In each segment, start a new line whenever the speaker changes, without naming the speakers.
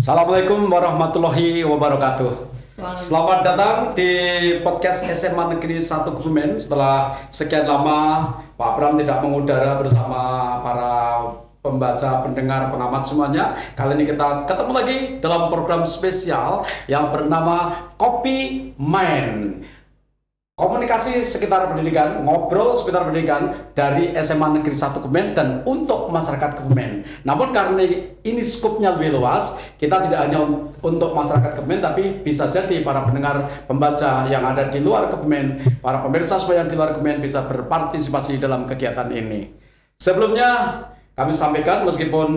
Assalamualaikum warahmatullahi wabarakatuh. Selamat datang di podcast SMA Negeri 1 Kebumen. Setelah sekian lama Pak Pram tidak mengudara bersama para pembaca, pendengar, pengamat semuanya. Kali ini kita ketemu lagi dalam program spesial yang bernama Kopi Main. Komunikasi sekitar pendidikan, ngobrol sekitar pendidikan dari SMA Negeri 1 Kebumen dan untuk masyarakat Kebumen. Namun karena ini skupnya lebih luas, kita tidak hanya untuk masyarakat Kebumen, tapi bisa jadi para pendengar, pembaca yang ada di luar Kebumen, para pemirsa semua yang di luar Kebumen bisa berpartisipasi dalam kegiatan ini. Sebelumnya kami sampaikan, meskipun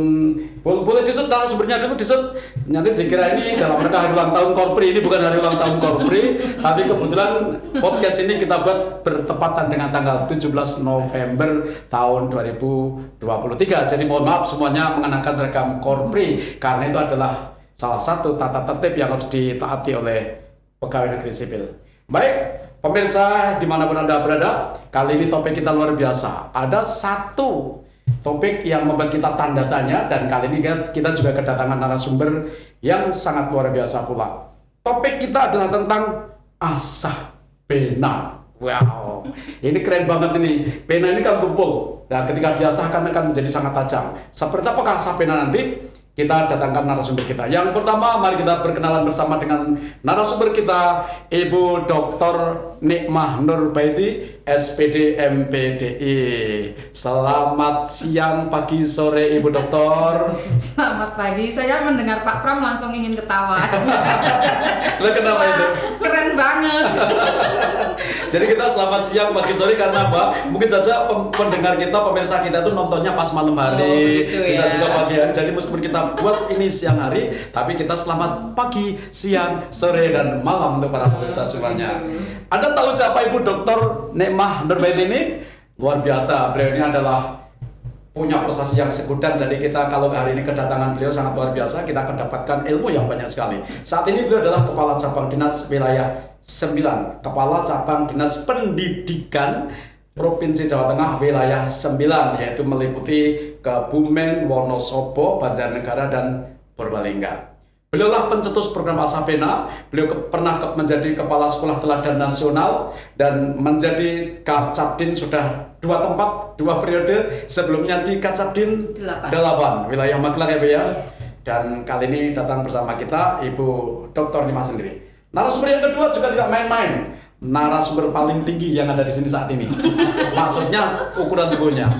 boleh disut narasumbernya dulu, disut. Nanti dikira ini dalam rangka hari ulang tahun Korpri. Ini bukan hari ulang tahun Korpri, tapi kebetulan podcast ini kita buat bertepatan dengan tanggal 17 November tahun 2023. Jadi mohon maaf semuanya mengenakan seragam Korpri, karena itu adalah salah satu tata tertib yang harus ditaati oleh pegawai negeri sipil. Baik, pemirsa dimanapun Anda berada, kali ini topik kita luar biasa. Ada satu topik yang membuat kita tanda tanya, dan kali ini kita juga kedatangan narasumber yang sangat luar biasa pula. Topik kita adalah tentang asah pena. Wow, ini keren banget ini. Pena ini kan tumpul, dan ketika diasahkan akan menjadi sangat tajam. Seperti apakah asah pena nanti? Kita datangkan narasumber kita. Yang pertama, mari kita berkenalan bersama dengan narasumber kita, Ibu Dr. Nikmah Nurbaiti, SPD MPDI. Selamat siang, pagi, sore, Ibu Doktor.
Selamat pagi. Saya mendengar Pak Pram langsung ingin ketawa.
Loh, kenapa itu?
Keren banget.
Jadi kita selamat siang, pagi, sore karena apa? Mungkin saja pendengar kita, pemirsa kita itu nontonnya pas malam hari,
gitu
bisa
ya.
juga pagi hari. Jadi meskipun kita buat ini siang hari, tapi kita selamat pagi, siang, sore, dan malam untuk para pemirsa semuanya. Anda tahu siapa Ibu Dr. Nikmah Nurbaiti ini? Luar biasa, beliau ini adalah punya prestasi yang segudan. Jadi kita kalau hari ini kedatangan beliau sangat luar biasa, kita akan dapatkan ilmu yang banyak sekali. Saat ini beliau adalah Kepala Cabang Dinas Wilayah 9, Kepala Cabang Dinas Pendidikan Provinsi Jawa Tengah Wilayah 9, yaitu meliputi Kebumen, Wonosobo, Banjarnegara, dan Purbalingga. Beliaulah pencetus program Asah Pena. Beliau pernah menjadi Kepala Sekolah Teladan Nasional dan menjadi Kacabdin sudah 2 tempat, 2 periode. Sebelumnya di Kacabdin 8, wilayah Magelang ya Bu ya. Dan kali ini datang bersama kita Ibu Dr. Nikmah sendiri. Narasumber yang kedua juga tidak main-main. Narasumber paling tinggi yang ada di sini saat ini. Maksudnya ukuran tubuhnya.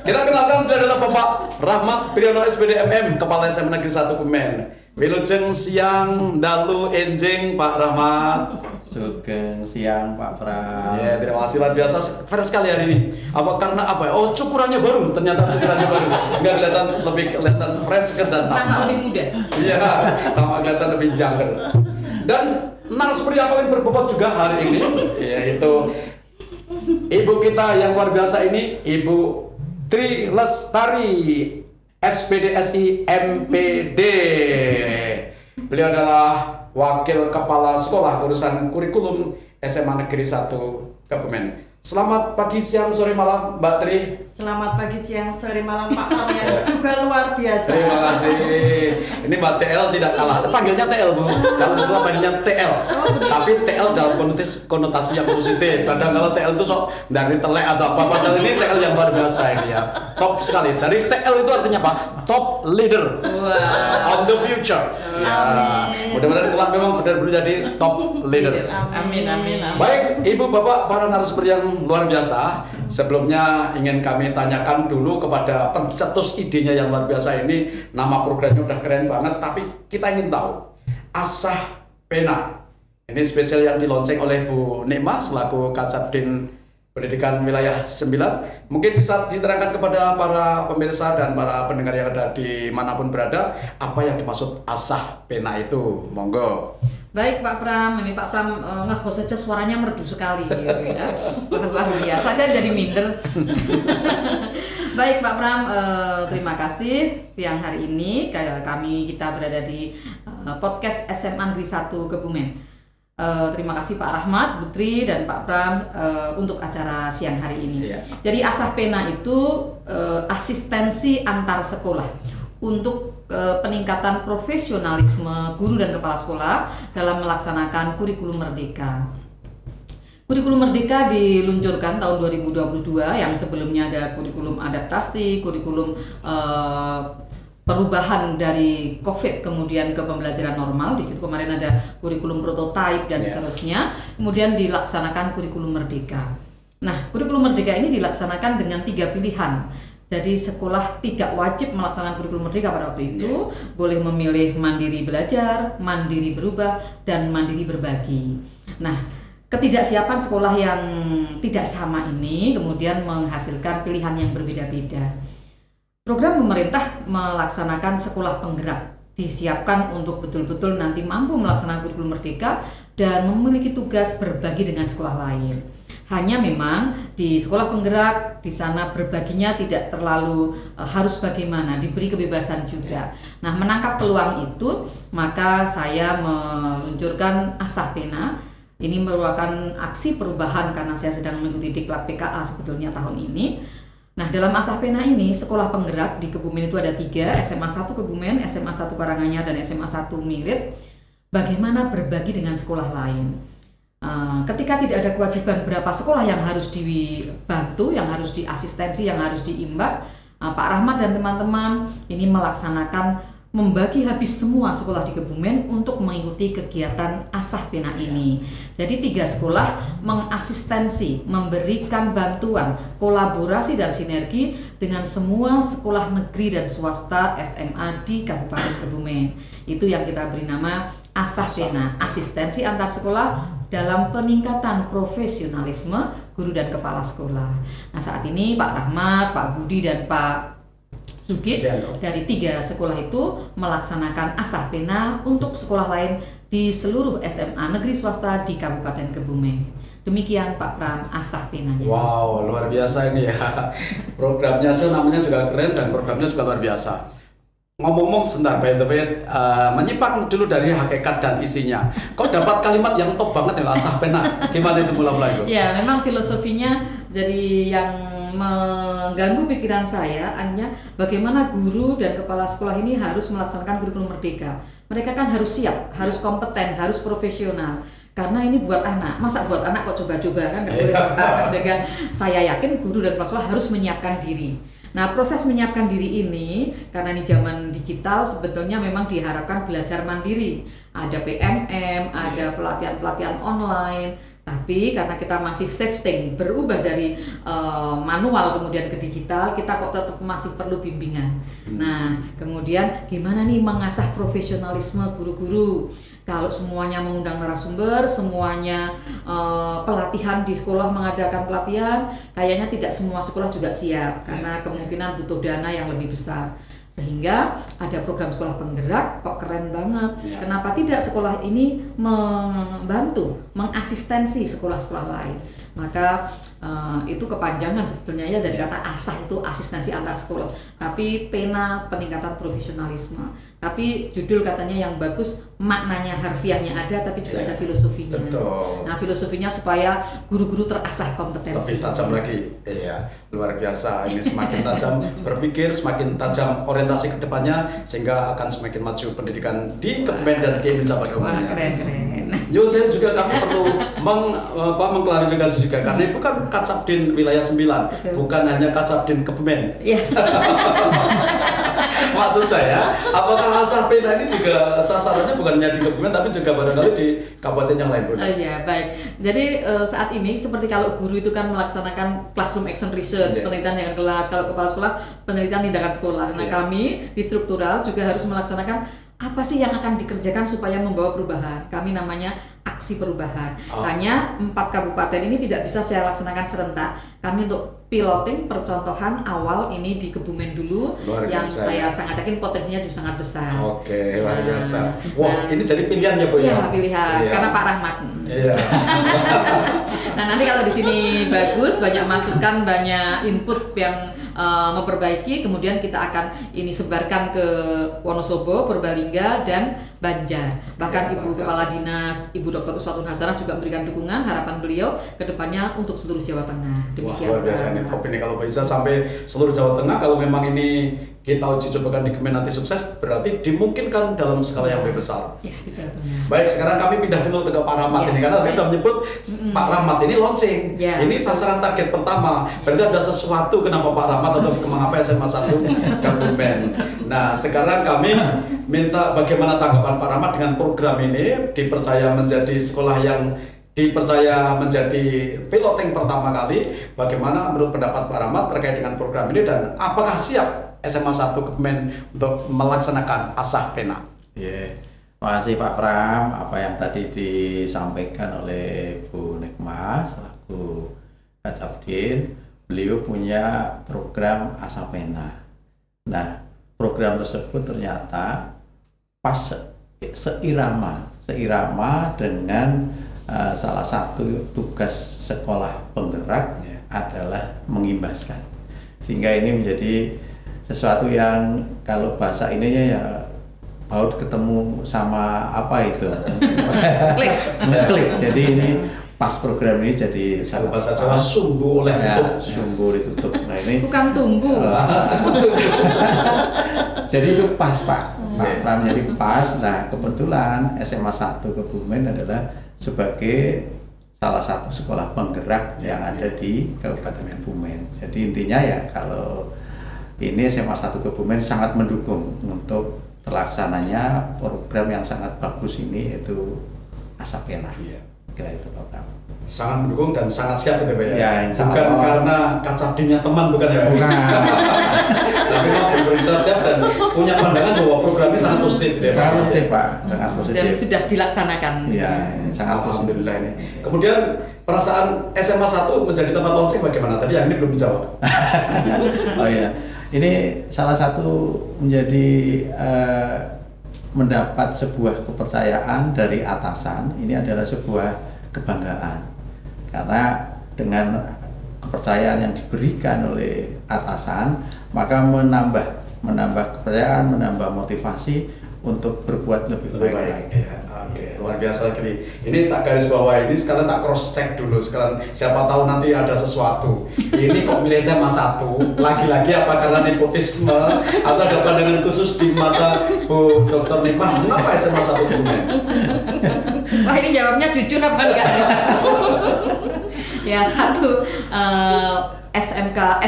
Kita kenalkan, beliau adalah Bapak Rahmat Priyono SPD MM, Kepala SMA Negeri 1 Kebumen. Wilujeng siang, dalu enjing Pak Rahmat.
Sugeng siang Pak Pram.
Ya, terima kasih, luar biasa, fresh sekali hari ini. Apa karena apa? Oh, cukurannya baru, ternyata cukurannya baru. Sehingga kelihatan fresh, segar, dan
Tampak lebih muda.
Iya, tampak kelihatan lebih younger. Dan narasumber yang paling berbobot juga hari ini, yaitu ibu kita yang luar biasa ini, Ibu Tri Lestari, SPDSI MPD. Beliau adalah Wakil Kepala Sekolah Urusan Kurikulum SMA Negeri 1 Kebumen. Selamat pagi, siang, sore, malam Mbak Tri.
Selamat pagi, siang, sore, malam Pak Pram yang juga luar biasa.
Terima kasih. Ini Mbak TL tidak kalah. Panggilnya TL Bu. Kalau di sekolah panggilnya TL. Tapi TL dalam konotasi yang positif. Kadang kalau TL itu sok dari telek atau apa. Padahal ini TL yang luar biasa ini ya. Top sekali. Dari TL itu artinya apa? Top leader.
Wow.
On the future. Ya. Mudah-mudahan kelak memang benar-benar jadi top leader.
Amin, amin, amin.
Baik, Ibu, Bapak, para narasumber yang luar biasa. Sebelumnya ingin kami tanyakan dulu kepada pencetus idenya yang luar biasa ini. Nama programnya udah keren banget, tapi kita ingin tahu Asah Pena. Ini spesial yang dilonceng oleh Bu Nikmah selaku Kacabdin Pendidikan Wilayah 9. Mungkin bisa diterangkan kepada para pemirsa dan para pendengar yang ada di manapun berada, apa yang dimaksud Asah Pena itu. Monggo.
Baik Pak Pram, ini Pak Pram nge-host saja suaranya merdu sekali gitu ya. Luar biasa, saya jadi minder. Baik Pak Pram, terima kasih siang hari ini kita berada di podcast SMA Negeri 1 Kebumen. Terima kasih Pak Rahmat, Putri, dan Pak Pram untuk acara siang hari ini.
Iya.
Jadi Asah Pena itu asistensi antar sekolah untuk peningkatan profesionalisme guru dan kepala sekolah dalam melaksanakan kurikulum merdeka. Kurikulum Merdeka diluncurkan tahun 2022, yang sebelumnya ada kurikulum adaptasi, kurikulum perubahan dari COVID kemudian ke pembelajaran normal. Di situ kemarin ada kurikulum prototipe dan seterusnya. Kemudian dilaksanakan kurikulum Merdeka. Nah, kurikulum Merdeka ini dilaksanakan dengan 3 pilihan. Jadi sekolah tidak wajib melaksanakan kurikulum Merdeka pada waktu itu, boleh memilih mandiri belajar, mandiri berubah, dan mandiri berbagi. Nah, ketidaksiapan sekolah yang tidak sama ini kemudian menghasilkan pilihan yang berbeda-beda. Program pemerintah melaksanakan sekolah penggerak, disiapkan untuk betul-betul nanti mampu melaksanakan kurikulum Merdeka dan memiliki tugas berbagi dengan sekolah lain. Hanya memang di sekolah penggerak di sana berbaginya tidak terlalu harus bagaimana, diberi kebebasan juga. Nah, menangkap peluang itu, maka saya meluncurkan Asah Pena. Ini merupakan aksi perubahan karena saya sedang mengikuti Diklat PKA sebetulnya tahun ini. Nah, dalam Asah Pena ini, sekolah penggerak di Kebumen itu ada 3, SMA 1 Kebumen, SMA 1 Karanganyar, dan SMA 1 Mirit. Bagaimana berbagi dengan sekolah lain? Ketika tidak ada kewajiban berapa sekolah yang harus dibantu, yang harus diasistensi, yang harus diimbas, Pak Rahmat dan teman-teman ini melaksanakan membagi habis semua sekolah di Kebumen untuk mengikuti kegiatan Asah Pena ini. Jadi 3 sekolah mengasistensi, memberikan bantuan, kolaborasi dan sinergi dengan semua sekolah negeri dan swasta SMA di Kabupaten Kebumen. Itu yang kita beri nama Asah Pena, asistensi antar sekolah dalam peningkatan profesionalisme guru dan kepala sekolah. Nah, saat ini Pak Rahmat, Pak Budi, dan Pak Sugit dari 3 sekolah itu melaksanakan Asah Pena untuk sekolah lain di seluruh SMA negeri swasta di Kabupaten Kebumen. Demikian Pak Pram, Asah Pena.
Wow, luar biasa ini ya. Programnya aja namanya juga keren dan programnya juga luar biasa. Ngomong-ngomong sebentar, by the way, menyimpang dulu dari hakikat dan isinya. Kok dapat kalimat yang top banget ya, Asah Pena? Gimana itu mula-mula itu?
Ya, memang filosofinya jadi yang mengganggu pikiran saya, hanya bagaimana guru dan kepala sekolah ini harus melaksanakan kurikulum Merdeka. Mereka kan harus siap, harus kompeten, harus profesional. Karena ini buat anak, masa buat anak kok coba-coba kan nggak boleh. Dengan saya yakin guru dan kepala sekolah harus menyiapkan diri. Nah, proses menyiapkan diri ini karena ini zaman digital sebetulnya memang diharapkan belajar mandiri. Ada PMM, ada pelatihan-pelatihan online. Tapi karena kita masih shifting, berubah dari manual kemudian ke digital, kita kok tetap masih perlu bimbingan. Nah, kemudian gimana nih mengasah profesionalisme guru-guru? Kalau semuanya mengundang narasumber, semuanya pelatihan di sekolah mengadakan pelatihan, kayaknya tidak semua sekolah juga siap karena kemungkinan butuh dana yang lebih besar. Sehingga ada program sekolah penggerak, kok keren banget. Kenapa tidak sekolah ini membantu, mengasistensi sekolah-sekolah lain? Maka itu kepanjangan sebetulnya ya dari kata asah itu asistensi antar sekolah. Tapi pena peningkatan profesionalisme. Tapi judul katanya yang bagus, maknanya harfiahnya ada, tapi juga ada filosofinya.
Betul.
Nah, filosofinya supaya guru-guru terasah kompetensi.
Lebih tajam lagi, iya, luar biasa. Ini semakin tajam berpikir, semakin tajam orientasi ke depannya, sehingga akan semakin maju pendidikan di Kebumen dan di Indonesia pada umumnya.
Keren.
Yun, saya juga kami perlu mengklarifikasi juga, karena itu kan Kacapdin wilayah 9,
betul.
Bukan hanya Kacapdin Kebumen.
Iya.
Maksud saya, apakah Asah Pena ini juga sasarannya bukan hanya di Kebumen tapi juga barangkali di kabupaten yang lain, Bu?
Iya, baik. Jadi saat ini seperti kalau guru itu kan melaksanakan classroom action research, penelitian dengan kelas, kalau kepala sekolah penelitian tindakan sekolah. Nah, kami di struktural juga harus melaksanakan apa sih yang akan dikerjakan supaya membawa perubahan. Kami namanya aksi perubahan. Hanya 4 kabupaten ini tidak bisa saya laksanakan serentak. Kami untuk piloting percontohan awal ini di Kebumen dulu, yang saya sangat yakin potensinya juga sangat besar.
Oke, luar biasa. Wah, ini jadi pilihan ya, Bu?
Iya, pilihan. Karena Pak Rahmat.
Iya.
Nah, nanti kalau di sini bagus, banyak masukan, banyak input yang memperbaiki, kemudian kita akan ini sebarkan ke Wonosobo, Purbalingga dan Banjar. Bahkan Ibu Kepala Dinas, Ibu Dr. Uswatun Hasanah juga memberikan dukungan, harapan beliau ke depannya untuk seluruh Jawa Tengah. Demikian.
Wah, luar biasa ini, top ini kalau bisa sampai seluruh Jawa Tengah. Kalau memang ini kita uji cobakan di Kemen nanti sukses, berarti dimungkinkan dalam skala yang lebih besar.
Ya, di Jawa Tengah.
Baik, sekarang kami pindah dulu ke Pak Rahmat ini karena tadi sudah menyebut Pak Rahmat ini launching. Ini sasaran target pertama. Berarti ada sesuatu kenapa Pak Rahmat atau mengapa SMA 1 Kebumen. Nah, sekarang kami minta bagaimana tanggapan Pak Rahmat dengan program ini, dipercaya menjadi sekolah yang dipercaya menjadi piloting pertama kali. Bagaimana menurut pendapat Pak Rahmat terkait dengan program ini dan apakah siap SMA 1 Kebumen untuk melaksanakan asah pena?
Terima kasih Pak Pram. Apa yang tadi disampaikan oleh Bu Nikma selaku Kacabdin, beliau punya program asah pena. Nah, program tersebut ternyata pas seirama dengan salah satu tugas sekolah penggerak adalah mengimbaskan, sehingga ini menjadi sesuatu yang kalau bahasa ininya ya baut ketemu sama apa itu klik. Jadi ini pas program ini jadi
satu bahasa Jawa sumbu oleh tutup.
Sumbu ditutup. Nah ini
bukan tunggu.
Jadi itu pas Pak Pram, jadi pas. Nah kebetulan SMA 1 Kebumen adalah sebagai salah satu sekolah penggerak yang ada di Kabupaten Kebumen. Jadi intinya ya kalau ini SMA 1 Kebumen sangat mendukung untuk terlaksananya program yang sangat bagus ini, yaitu asah pena. Kira itu Pak Pram.
Sangat mendukung dan sangat siap gitu Pak
ya.
Bukan karena Kacabdinnya teman, bukan ya? Bukan. Tapi memang pemerintah siap dan punya pandangan bahwa program ini sangat positif gitu ya Pak.
Sangat positif Pak, sangat positif.
Dan sudah dilaksanakan.
Iya, sangat
alhamdulillah ini. Kemudian perasaan SMA 1 menjadi tempat launching bagaimana? Tadi yang ini belum dijawab.
Oh iya. Ini salah satu menjadi mendapat sebuah kepercayaan dari atasan. Ini adalah sebuah kebanggaan karena dengan kepercayaan yang diberikan oleh atasan, maka menambah kepercayaan, menambah motivasi untuk berbuat lebih baik lagi.
Oke, luar biasa sekali. Ini tak garis bawah ini, sekalian tak cross check dulu. Sekalian siapa tahu nanti ada sesuatu. Ini kok milih SMA 1? Lagi-lagi apa karena nepotisme atau ada pandangan khusus di mata Bu Dr. Nikmah? Mengapa SMA 1 Kebumen?
Wah, ini jawabnya jujur apa enggak? Ya,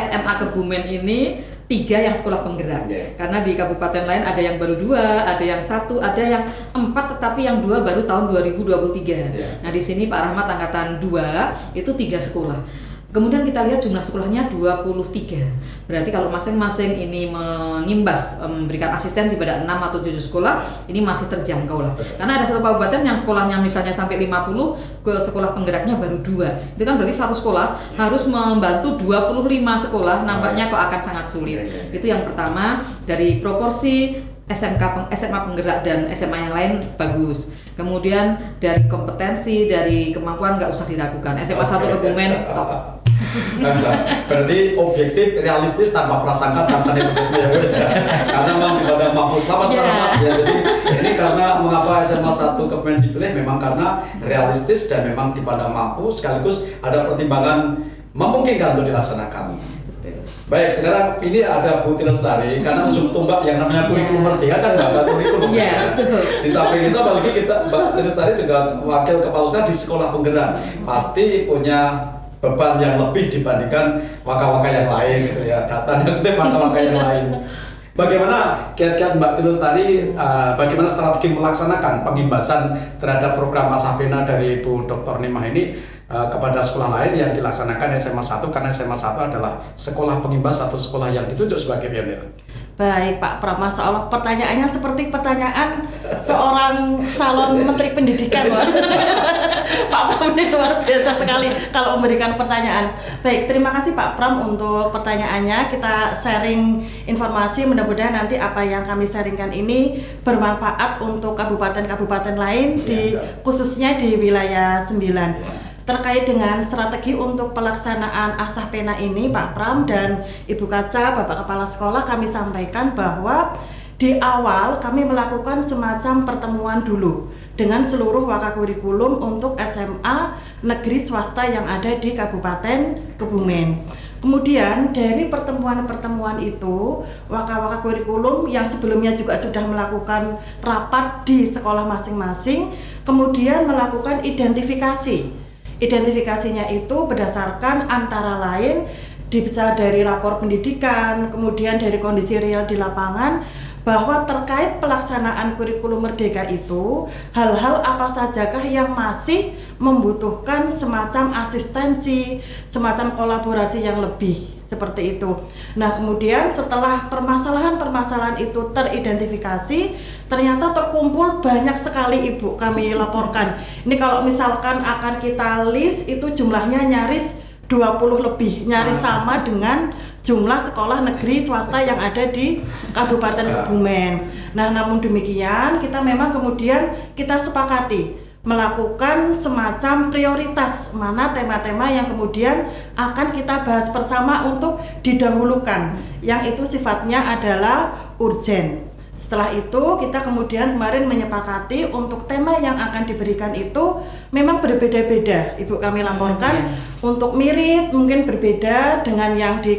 SMA Kebumen ini 3 yang sekolah penggerak, karena di kabupaten lain ada yang baru 2, ada yang 1, ada yang 4, tetapi yang 2 baru tahun 2023. Nah di sini Pak Rahmat angkatan 2 itu 3 sekolah. Kemudian kita lihat jumlah sekolahnya 23. Berarti kalau masing-masing ini mengimbas memberikan asistensi pada 6 atau 7 sekolah, ini masih terjangkau lah. Karena ada satu kabupaten yang sekolahnya misalnya sampai 50, ke sekolah penggeraknya baru 2. Itu kan berarti satu sekolah harus membantu 25 sekolah, nampaknya kok akan sangat sulit. Itu yang pertama, dari proporsi SMA penggerak dan SMA yang lain bagus. Kemudian dari kompetensi, dari kemampuan nggak usah diragukan. SMA 1 Kebumen top.
Berarti objektif, realistis, tanpa prasangka, tanpa nepotisme ya. Karena memang pada mampu. Selamat Pak Rahmat ya. Jadi ini karena mengapa SMA 1 Kebumen dipilih memang karena realistis dan memang dipandang mampu, sekaligus ada pertimbangan memungkinkan untuk dilaksanakan. Baik, sekarang ini ada Bu Tilestari, karena ujung tombak yang namanya kurikulum merdeka kan Mbak kurikulum. Di samping itu apalagi kita Mbak Tilestari juga wakil kepala di sekolah penggerak, pasti punya beban yang lebih dibandingkan waka-waka yang lain gitu ya, data dan waka-waka yang lain. Bagaimana kiat-kiat Mbak Tilestari, bagaimana strategi melaksanakan pengimbasan terhadap program asah pena dari Bu Dr. Nimah ini kepada sekolah lain yang dilaksanakan SMA 1, karena SMA 1 adalah sekolah pengimbas atau sekolah yang ditunjuk sebagai pionir.
Baik Pak Pram, Masya Allah pertanyaannya seperti pertanyaan seorang calon Menteri Pendidikan. Pak Pram ini luar biasa sekali kalau memberikan pertanyaan. Baik, terima kasih Pak Pram untuk pertanyaannya. Kita sharing informasi, mudah-mudahan nanti apa yang kami sharingkan ini bermanfaat untuk kabupaten-kabupaten lain, khususnya di wilayah 9. terkait dengan strategi untuk pelaksanaan Asah Pena ini, Pak Pram dan Ibu Kaca, Bapak Kepala Sekolah, kami sampaikan bahwa di awal kami melakukan semacam pertemuan dulu dengan seluruh wakakurikulum untuk SMA negeri swasta yang ada di Kabupaten Kebumen. Kemudian dari pertemuan-pertemuan itu, waka-waka kurikulum yang sebelumnya juga sudah melakukan rapat di sekolah masing-masing, kemudian melakukan identifikasi. Identifikasinya itu berdasarkan antara lain bisa dari rapor pendidikan, kemudian dari kondisi real di lapangan, bahwa terkait pelaksanaan kurikulum merdeka itu hal-hal apa sajakah yang masih membutuhkan semacam asistensi, semacam kolaborasi yang lebih seperti itu. Nah, kemudian setelah permasalahan-permasalahan itu teridentifikasi, ternyata terkumpul banyak sekali Ibu, kami laporkan. Ini kalau misalkan akan kita list itu jumlahnya nyaris 20 lebih, nyaris sama dengan jumlah sekolah negeri swasta yang ada di Kabupaten Kebumen. Nah, namun demikian kita memang kemudian kita sepakati melakukan semacam prioritas mana tema-tema yang kemudian akan kita bahas bersama untuk didahulukan, yang itu sifatnya adalah urgen. Setelah itu kita kemudian kemarin menyepakati untuk tema yang akan diberikan itu memang berbeda-beda. Ibu kami laporkan untuk mirip mungkin berbeda dengan yang di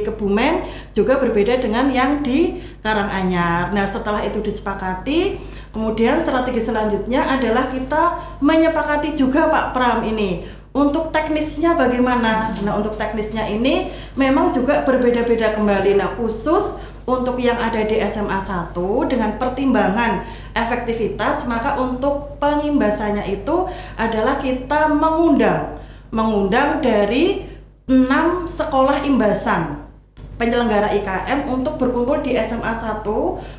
Kebumen, juga berbeda dengan yang di Karanganyar. Nah, setelah itu disepakati, kemudian strategi selanjutnya adalah kita menyepakati juga Pak Pram ini untuk teknisnya bagaimana. Nah, untuk teknisnya ini memang juga berbeda-beda kembali. Nah, khusus untuk yang ada di SMA 1 dengan pertimbangan efektivitas, maka untuk pengimbasannya itu adalah kita mengundang dari 6 sekolah imbasan penyelenggara IKM untuk berkumpul di SMA 1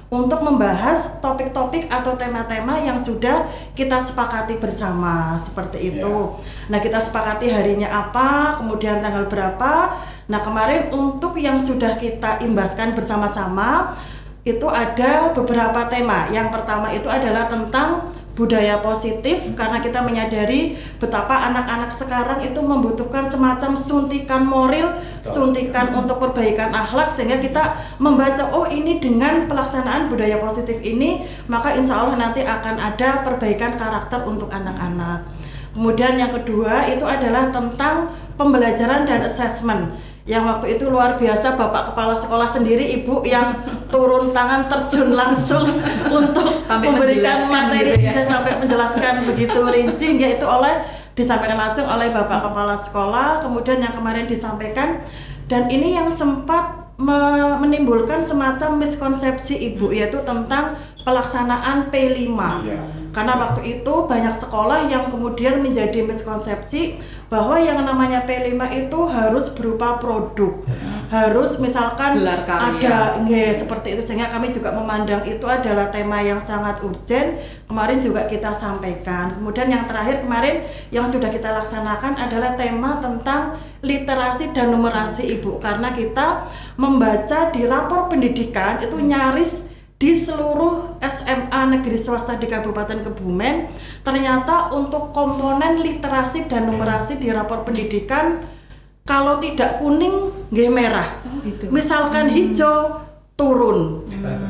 untuk membahas topik-topik atau tema-tema yang sudah kita sepakati bersama seperti itu. Nah, kita sepakati harinya apa, kemudian tanggal berapa. Nah, kemarin untuk yang sudah kita imbaskan bersama-sama itu ada beberapa tema. Yang pertama itu adalah tentang budaya positif, karena kita menyadari betapa anak-anak sekarang itu membutuhkan semacam suntikan moral, suntikan untuk perbaikan akhlak, sehingga kita membaca, oh ini dengan pelaksanaan budaya positif ini maka insya Allah nanti akan ada perbaikan karakter untuk anak-anak. Kemudian yang kedua itu adalah tentang pembelajaran dan assessment, yang waktu itu luar biasa, Bapak Kepala Sekolah sendiri, Ibu yang turun tangan terjun langsung untuk
sampai
memberikan materi
gitu ya.
sampai menjelaskan begitu rinci, yaitu disampaikan langsung oleh Bapak Kepala Sekolah. Kemudian yang kemarin disampaikan, dan ini yang sempat menimbulkan semacam miskonsepsi Ibu, yaitu tentang pelaksanaan P5. Karena waktu itu banyak sekolah yang kemudian menjadi miskonsepsi bahwa yang namanya P5 itu harus berupa produk, harus misalkan ada seperti itu, sehingga kami juga memandang itu adalah tema yang sangat urgen. Kemarin juga kita sampaikan. Kemudian yang terakhir kemarin yang sudah kita laksanakan adalah tema tentang literasi dan numerasi Ibu, karena kita membaca di rapor pendidikan itu nyaris di seluruh SMA negeri swasta di Kabupaten Kebumen, ternyata untuk komponen literasi dan numerasi di rapor pendidikan kalau tidak kuning nggih merah, misalkan hijau turun.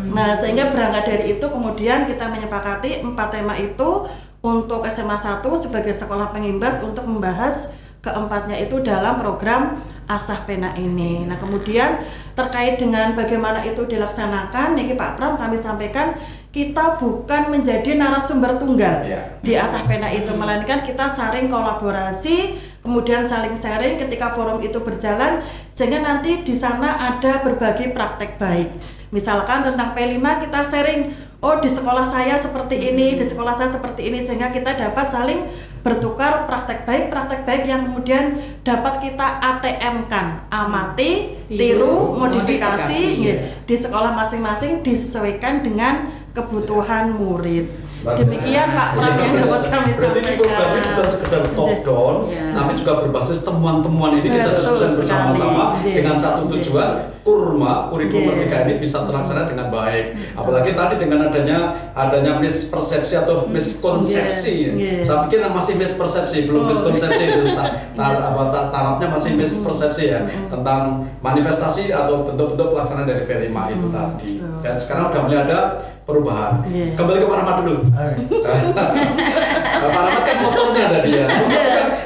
Nah, sehingga berangkat dari itu kemudian kita menyepakati 4 tema itu untuk SMA 1 sebagai sekolah pengimbas untuk membahas keempatnya itu dalam program Asah Pena ini. Nah, kemudian terkait dengan bagaimana itu dilaksanakan, niki Pak Pram kami sampaikan kita bukan menjadi narasumber tunggal di Asah Pena itu, melainkan kita saling kolaborasi, kemudian saling sharing ketika forum itu berjalan, sehingga nanti di sana ada berbagi praktek baik. Misalkan tentang P5 kita sharing, oh di sekolah saya seperti ini, di sekolah saya seperti ini, sehingga kita dapat saling bertukar praktek baik yang kemudian dapat kita ATM-kan, amati, tiru, modifikasi di sekolah masing-masing disesuaikan dengan kebutuhan murid. Demikian Pak Pram yang dapat kami
Berarti ini program ini bukan sekedar top down, tapi juga berbasis temuan-temuan ini kita diskusikan bersama-sama dengan satu tujuan, kurikulum Merdeka ini bisa terlaksana dengan baik. Apalagi tadi dengan adanya mispersepsi atau miskonsepsi. Saya pikir masih mispersepsi, belum miskonsepsi itu. Tarafnya masih mispersepsi ya tentang manifestasi atau bentuk-bentuk pelaksanaan dari P5 itu tadi. Dan sekarang udah mulai ada perubahan. Kembali ke Pak Rahmat dulu. Pak Rahmat kan motornya tadi ya.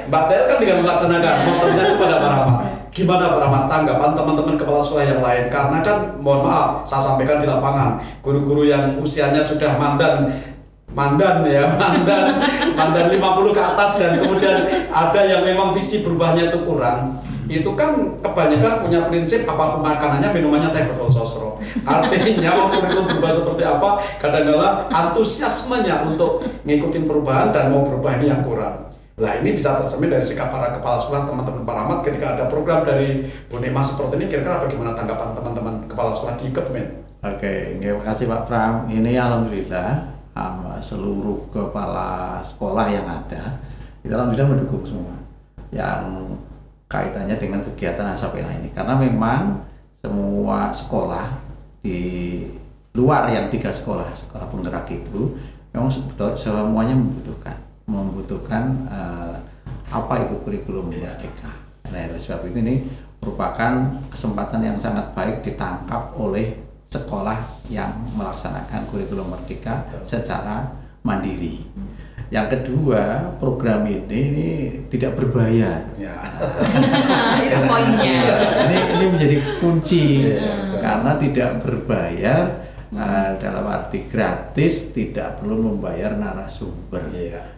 Mbak Tel kan dengan melaksanakan motornya kepada Pak Rahmat. Gimana Pak Rahmat tanggapan teman-teman kepala sekolah yang lain? Karena kan mohon maaf, saya sampaikan di lapangan, guru-guru yang usianya sudah mandan 50 ke atas dan kemudian ada yang memang visi berubahnya itu kurang. Itu kan kebanyakan punya prinsip apa makanannya minumannya teh botol sosro. Artinya mau kurikulum berubah seperti apa, kadang-kadang antusiasmenya untuk ngikutin perubahan dan mau berubah ini yang kurang. Nah ini bisa tercermin dari sikap para kepala sekolah teman-teman Pak Rahmat ketika ada program dari Bu Nikmah seperti ini. Kira-kira bagaimana tanggapan teman-teman kepala sekolah di Kebumen?
Oke, terima kasih Pak Pram. Ini alhamdulillah seluruh kepala sekolah yang ada, kita alhamdulillah mendukung semua yang kaitannya dengan kegiatan Asapena ini, karena memang semua sekolah di luar yang 3 sekolah penggerak itu memang semuanya membutuhkan apa itu kurikulum Merdeka. Nah, oleh sebab itu ini merupakan kesempatan yang sangat baik ditangkap oleh sekolah yang melaksanakan kurikulum Merdeka secara mandiri. Yang kedua, program ini tidak berbayar.
Itu poinnya.
Ini menjadi kunci karena tidak berbayar, dalam arti gratis, tidak perlu membayar narasumber.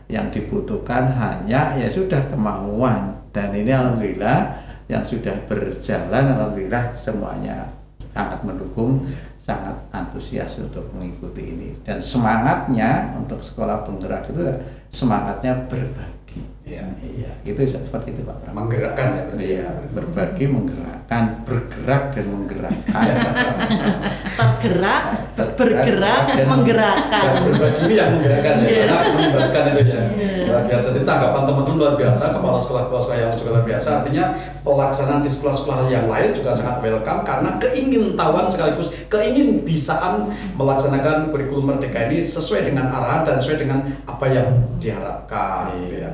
Yang dibutuhkan hanya ya sudah kemauan, dan ini alhamdulillah yang sudah berjalan, alhamdulillah semuanya sangat mendukung, sangat antusias untuk mengikuti ini, dan semangatnya untuk sekolah penggerak itu semangatnya berbagi. Itu seperti itu Pak Pram.
Menggerakkan ya berarti.
Berbagi, menggerakkan, bergerak dan menggerakkan.
Tergerak, bergerak, menggerakkan.
Berbagi ini yang menggerakkan ya, membebaskan itu ya. Luar biasa. Jadi tanggapan teman-teman luar biasa, kepala sekolah yang juga luar biasa. Artinya pelaksanaan di sekolah-sekolah yang lain juga sangat welcome karena keingintahuan sekaligus keinginbisaan melaksanakan kurikulum Merdeka ini sesuai dengan arahan dan sesuai dengan apa yang diharapkan. Gitu ya.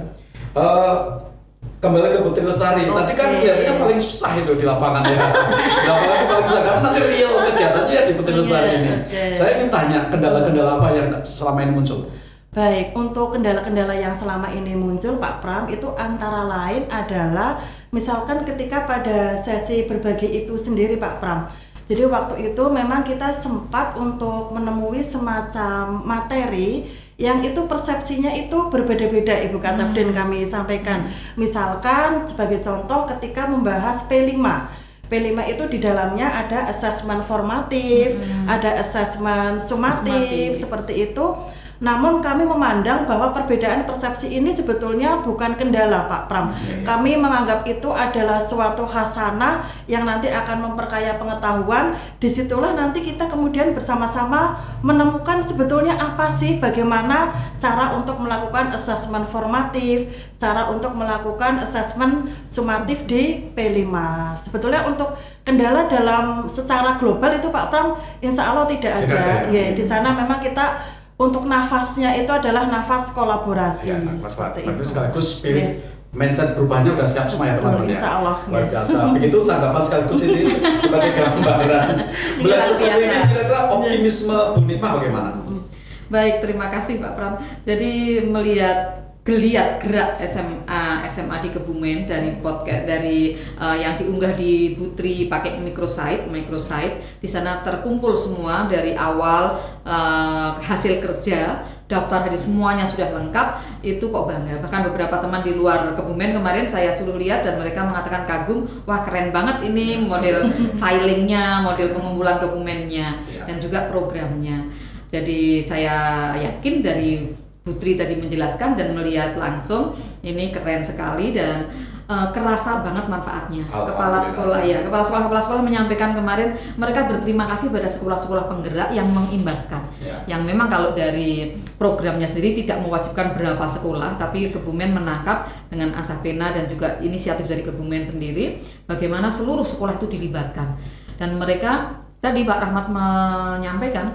Kembali ke Putri Lestari, tadi kan kelihatannya paling susah itu di lapangan ya. Di lapangan itu paling susah karena nanti real kegiatannya ya di Putri Lestari ini. Saya ingin tanya kendala-kendala apa yang selama ini muncul?
Baik, untuk kendala-kendala yang selama ini muncul Pak Pram itu antara lain adalah misalkan ketika pada sesi berbagi itu sendiri Pak Pram. Jadi waktu itu memang kita sempat untuk menemui semacam materi yang itu persepsinya itu berbeda-beda Ibu Katabden kami sampaikan. Misalkan sebagai contoh ketika membahas P5 itu di dalamnya ada asesmen formatif, ada asesmen sumatif seperti itu. Namun kami memandang bahwa perbedaan persepsi ini sebetulnya bukan kendala Pak Pram. Kami menganggap itu adalah suatu hasanah yang nanti akan memperkaya pengetahuan. Disitulah nanti kita kemudian bersama-sama menemukan sebetulnya apa sih, bagaimana cara untuk melakukan asesmen formatif, cara untuk melakukan asesmen sumatif di P5. Sebetulnya untuk kendala dalam secara global itu Pak Pram insya Allah tidak ada. Di sana memang kita untuk nafasnya itu adalah nafas kolaborasi.
Seperti itu. Sekaligus spirit mindset berubahnya udah siap semua ya teman-teman ya.
Insya Allah.
Luar biasa. Begitu tanggapan sekaligus ini sebagai gambaran. Melihat seperti ini kira-kira optimisme Bu Nikmah bagaimana?
Baik, terima kasih Pak Pram. Jadi melihat geliat gerak SMA di Kebumen dari podcast yang diunggah di Putri pakai microsite di sana terkumpul semua dari awal hasil kerja, daftar hadis semuanya sudah lengkap, itu kok bangga. Bahkan beberapa teman di luar Kebumen kemarin saya suruh lihat dan mereka mengatakan kagum, wah keren banget ini model filingnya, model pengumpulan dokumennya dan juga programnya. Jadi saya yakin dari Putri tadi menjelaskan dan melihat langsung ini keren sekali, dan kerasa banget manfaatnya. Kepala sekolah menyampaikan kemarin mereka berterima kasih pada sekolah-sekolah penggerak yang mengimbaskan. Yang memang kalau dari programnya sendiri tidak mewajibkan berapa sekolah, tapi Kebumen menangkap dengan Asapena dan juga inisiatif dari Kebumen sendiri bagaimana seluruh sekolah itu dilibatkan. Dan mereka tadi Pak Rahmat menyampaikan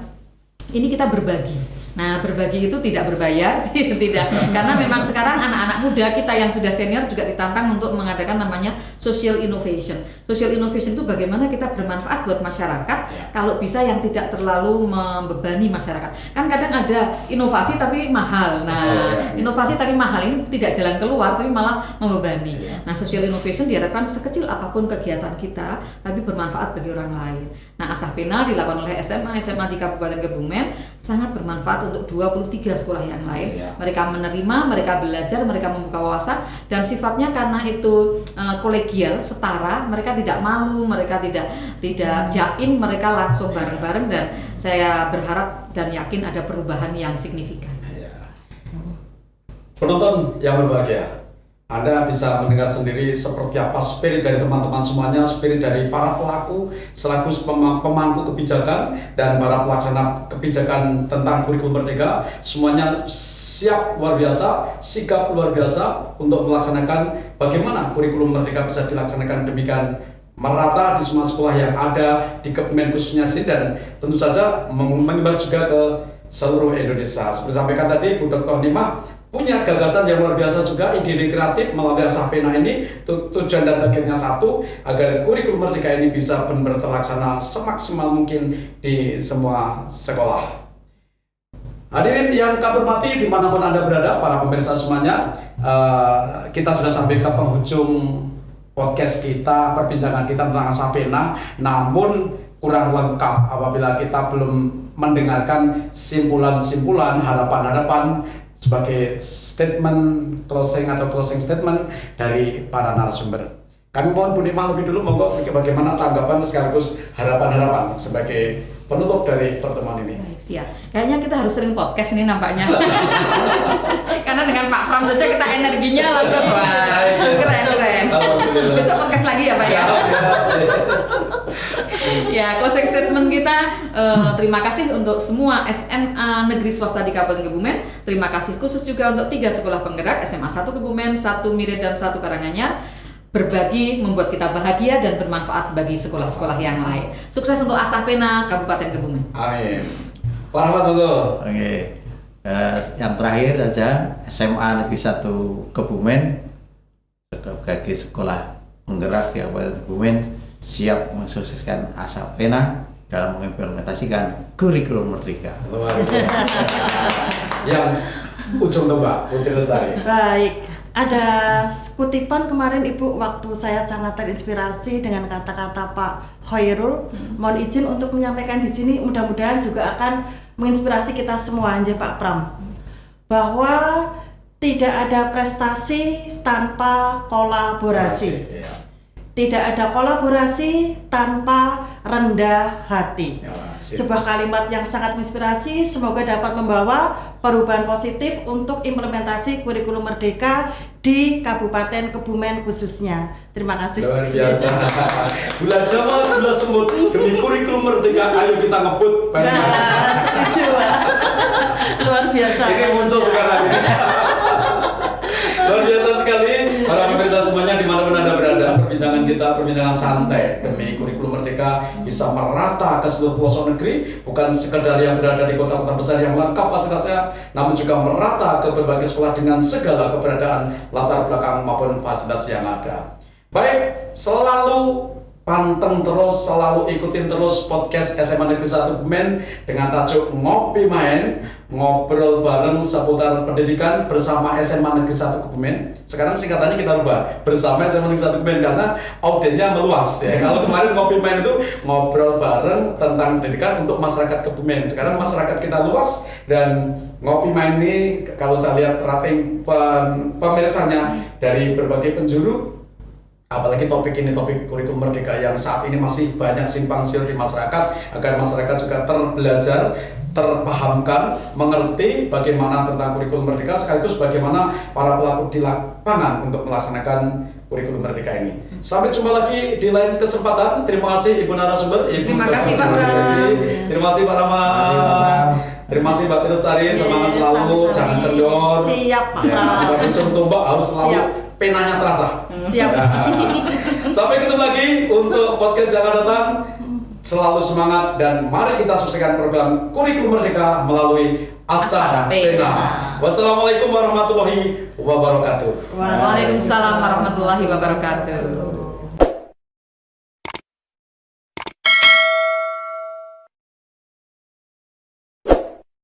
ini kita berbagi. Nah, berbagi itu tidak berbayar, tidak. Karena memang sekarang anak-anak muda kita yang sudah senior juga ditantang untuk mengadakan namanya social innovation. Social innovation itu bagaimana kita bermanfaat buat masyarakat, kalau bisa yang tidak terlalu membebani masyarakat. Kan kadang ada inovasi tapi mahal. Nah, inovasi tapi mahal ini tidak jalan keluar, tapi malah membebani. Nah, social innovation diharapkan sekecil apapun kegiatan kita, tapi bermanfaat bagi orang lain. Nah, Asapena dilakukan oleh SMA di Kabupaten Kebumen sangat bermanfaat untuk 23 sekolah yang lain. Mereka menerima, mereka belajar, mereka membuka wawasan dan sifatnya karena itu kolegial, setara, mereka tidak malu, mereka tidak jaim, mereka langsung bareng-bareng dan saya berharap dan yakin ada perubahan yang signifikan.
Penonton yang berbahagia, Anda bisa mendengar sendiri seperti apa spirit dari teman-teman semuanya, spirit dari para pelaku selaku pemangku kebijakan dan para pelaksana kebijakan tentang kurikulum merdeka. Semuanya siap luar biasa, sikap luar biasa untuk melaksanakan bagaimana kurikulum merdeka bisa dilaksanakan demikian merata di semua sekolah yang ada di Kebumen khususnya sini dan tentu saja mengimbas juga ke seluruh Indonesia. Seperti sampaikan tadi Bu Dr. Nimah punya gagasan yang luar biasa juga, ide-ide kreatif melalui Asapena ini. Tujuan dan targetnya satu, agar kurikulum merdeka ini bisa benar-benar terlaksana semaksimal mungkin di semua sekolah. Hadirin yang kami hormati dimanapun Anda berada, para pemirsa semuanya, kita sudah sampai ke penghujung podcast kita, perbincangan kita tentang Asapena. Namun kurang lengkap apabila kita belum mendengarkan simpulan-simpulan, harapan-harapan sebagai statement closing atau closing statement dari para narasumber. Kami mohon Bu Nimah lebih dulu, monggo bagaimana tanggapan sekaligus harapan-harapan sebagai penutup dari pertemuan ini.
Baik, siap. Kayaknya kita harus sering podcast ini nampaknya. Karena dengan Pak Pram saja kita energinya langsung keren. Besok podcast lagi ya Pak ya. Ya, closing statement kita, terima kasih untuk semua SMA Negeri Swasta di Kabupaten Kebumen. Terima kasih khusus juga untuk 3 sekolah penggerak, SMA 1 Kebumen, 1 Mirit dan 1 Karanganyar. Berbagi membuat kita bahagia dan bermanfaat bagi sekolah-sekolah yang lain. Sukses untuk Asapena Kabupaten Kebumen.
Amin. Pak Rahmat, monggo.
Oke. Yang terakhir saja, SMA Negeri 1 Kebumen sebagai sekolah penggerak di Kabupaten Kebumen siap mensukseskan Asapena dalam mengimplementasikan kurikulum merdeka.
Luar biasa. Yang ujung tombak, Putri Lestari.
Baik, ada kutipan kemarin Ibu waktu saya sangat terinspirasi dengan kata-kata Pak Khairul. Mohon izin untuk menyampaikan di sini, mudah-mudahan juga akan menginspirasi kita semua, anje Pak Pram. Bahwa tidak ada prestasi tanpa kolaborasi. Tidak ada kolaborasi tanpa rendah hati. Sebuah kalimat yang sangat menginspirasi, semoga dapat membawa perubahan positif untuk implementasi kurikulum merdeka di Kabupaten Kebumen khususnya. Terima kasih.
Luar biasa. Bulan Jawa, bulan semut, demi kurikulum merdeka, ayo kita ngebut.
Nah, setuju Pak. Luar biasa.
Ini muncul sekarang ini. Luar biasa sekali para pemirsa semuanya dimanapun Anda berada. Perbincangan kita perbincangan santai demi kurikulum merdeka bisa merata ke seluruh pelosok negeri, bukan sekedar yang berada di kota-kota besar yang lengkap fasilitasnya, namun juga merata ke berbagai sekolah dengan segala keberadaan latar belakang maupun fasilitas yang ada. Baik, selalu panteng terus, selalu ikutin terus podcast SMA Negeri 1 Kebumen dengan tajuk Ngopi Main, ngobrol bareng seputar pendidikan bersama SMA Negeri 1 Kebumen. Sekarang singkatannya kita rubah bersama SMA Negeri 1 Kebumen karena audiennya meluas ya. Kalau kemarin Ngopi Main itu ngobrol bareng tentang pendidikan untuk masyarakat Kebumen. Sekarang masyarakat kita luas dan Ngopi Main ini kalau saya lihat rating pemirsanya dari berbagai penjuru apalagi topik ini, topik kurikulum merdeka yang saat ini masih banyak simpang siur di masyarakat, agar masyarakat juga terbelajar, terpahamkan, mengerti bagaimana tentang kurikulum merdeka, sekaligus bagaimana para pelaku di lapangan untuk melaksanakan kurikulum merdeka ini. Sampai jumpa lagi di lain kesempatan. Terima kasih Ibu narasumber.
Terima kasih Pak Pram.
Terima kasih Pak Rama. Terima kasih Mbak Lestari. Semangat selalu, jangan kendor.
Siap Pak
Ya,
Pram.
jika ujung tombak harus selalu
Siap.
penanya terasa.
Siap.
Sampai ketemu lagi untuk podcast yang akan datang. Selalu semangat dan mari kita sukseskan program Kurikulum Merdeka melalui Asah Pena. Wassalamualaikum warahmatullahi wabarakatuh.
Waalaikumsalam warahmatullahi wabarakatuh.